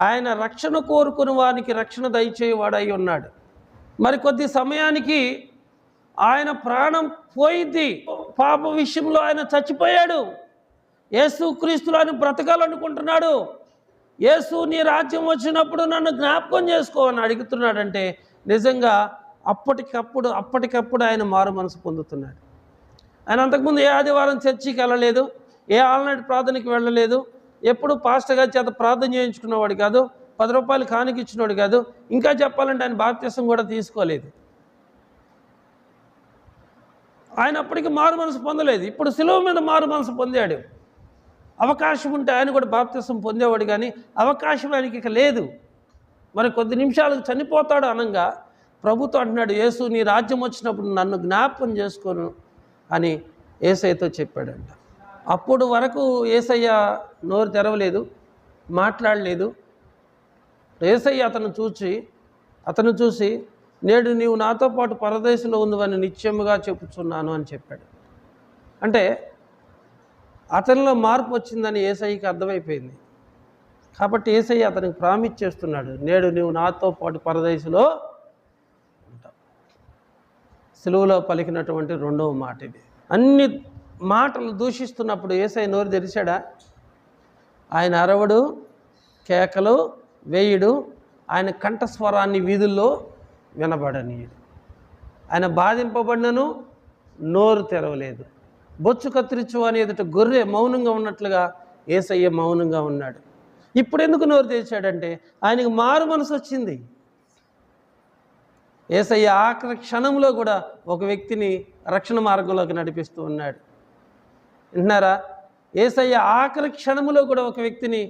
ఆయన రక్షణ కోరుకుని వారికి రక్షణ దయచేవాడై ఉన్నాడు. మరి కొద్ది సమయానికి ఆయన ప్రాణం పోయింది. పాప విషయంలో ఆయన చచ్చిపోయాడు. యేసుక్రీస్తులో ఆయన బ్రతకాలనుకుంటున్నాడు. యేసు నీ రాజ్యం వచ్చినప్పుడు నన్ను జ్ఞాపకం చేసుకో అని అడుగుతున్నాడంటే నిజంగా అప్పటికప్పుడు ఆయన మారు మనసు పొందుతున్నాడు. ఆయన అంతకుముందు ఏ ఆదివారం చర్చికి వెళ్ళలేదు, ఏ ఆల్నైట్ ప్రార్థనకి వెళ్ళలేదు, ఎప్పుడు పాస్టర్ గారి చేత ప్రార్థన చేయించుకున్నవాడు కాదు, 10 రూపాయలు కానుక ఇచ్చినవాడు కాదు, ఇంకా చెప్పాలంటే ఆయన బాప్తిసం కూడా తీసుకోలేదు. ఆయన అప్పటికి మారు మనసు పొందలేదు. ఇప్పుడు సిలువ మీద మారు మనసు పొందాడు. అవకాశం ఉంటే ఆయన కూడా బాప్తిసం పొందేవాడు, కానీ అవకాశం ఆయనకి ఇక లేదు. మరి కొద్ది నిమిషాలకు చనిపోతాడు అనగా ప్రభుతో అంటున్నాడు, యేసు నీ రాజ్యం వచ్చినప్పుడు నన్ను జ్ఞాపకం చేసుకోను అని యేసయ్యతో చెప్పాడంట. అప్పుడు వరకు యేసయ్య నోరు తెరవలేదు, మాట్లాడలేదు. యేసయ్య అతను చూసి నేడు నీవు నాతో పాటు పరదేశంలో ఉందని నిశ్చయముగా చెప్పుచున్నాను అని చెప్పాడు. అంటే అతనిలో మార్పు వచ్చిందని యేసయ్యకి అర్థమైపోయింది. కాబట్టి యేసయ్య అతనికి ప్రామిస్ చేస్తున్నాడు, నేడు నీవు నాతో పాటు పరదేశంలో ఉంటావు. సిలువలో పలికినటువంటి రెండవ మాట ఇది. అన్ని మాటలు దూషిస్తున్నప్పుడు యేసయ్య నోరు తెరిచాడా? ఆయన అరవడు, కేకలు వేయుడు, ఆయన కంఠస్వరాన్ని వీధుల్లో వినబడనీయుడు. ఆయన బాధింపబడినను నోరు తెరవలేదు. బొచ్చు కత్తిరించు అని ఎదుట గొర్రె మౌనంగా ఉన్నట్లుగా యేసయ్య మౌనంగా ఉన్నాడు. ఇప్పుడు ఎందుకు నోరు తెరిచాడంటే ఆయనకు మారు మనసు వచ్చింది. యేసయ్య ఆఖరి క్షణంలో కూడా ఒక వ్యక్తిని రక్షణ మార్గంలోకి నడిపిస్తూ ఉన్నాడు. వింటున్నారా? యేసయ్య ఆఖరి క్షణంలో కూడా ఒక వ్యక్తిని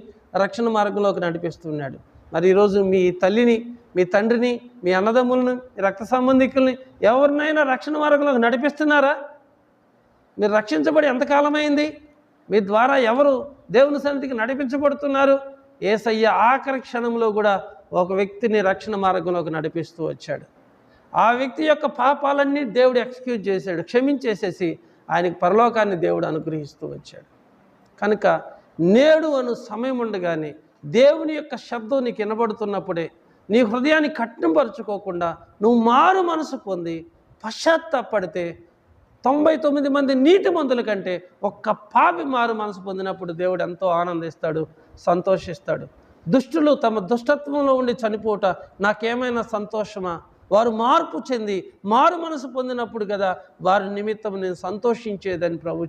రక్షణ మార్గంలోకి నడిపిస్తున్నాడు. మరి ఈరోజు మీ తల్లిని, మీ తండ్రిని, మీ అన్నదమ్ములను, మీ రక్త సంబంధికుల్ని ఎవరినైనా రక్షణ మార్గంలోకి నడిపిస్తున్నారా? మీరు రక్షించబడి ఎంతకాలమైంది? మీ ద్వారా ఎవరు దేవుని సన్నిధికి నడిపించబడుతున్నారు? యేసయ్య ఆఖరి క్షణంలో కూడా ఒక వ్యక్తిని రక్షణ మార్గంలోకి నడిపిస్తూ వచ్చాడు. ఆ వ్యక్తి యొక్క పాపాలన్నీ దేవుడు ఎక్స్క్యూజ్ చేశాడు, క్షమించేసేసి ఆయనకు పరలోకాన్ని దేవుడు అనుగ్రహిస్తూ వచ్చాడు. కనుక నేడు అను సమయం ఉండగానే దేవుని యొక్క శబ్దం నీకు వినబడుతున్నప్పుడే నీ హృదయాన్ని కఠినపరుచుకోకుండా నువ్వు మారు మనసు పొంది పశ్చాత్తాపడితే 99 మంది నీటి మందుల కంటే ఒక్క పాపి మారు మనసు పొందినప్పుడు దేవుడు ఎంతో ఆనందిస్తాడు, సంతోషిస్తాడు. దుష్టులు తమ దుష్టత్వంలో ఉండి చనిపోట నాకేమైనా సంతోషమా? వారు మార్పు చెంది మారు మనసు పొందినప్పుడు కదా వారి నిమిత్తం నేను సంతోషించేదని ప్రభువు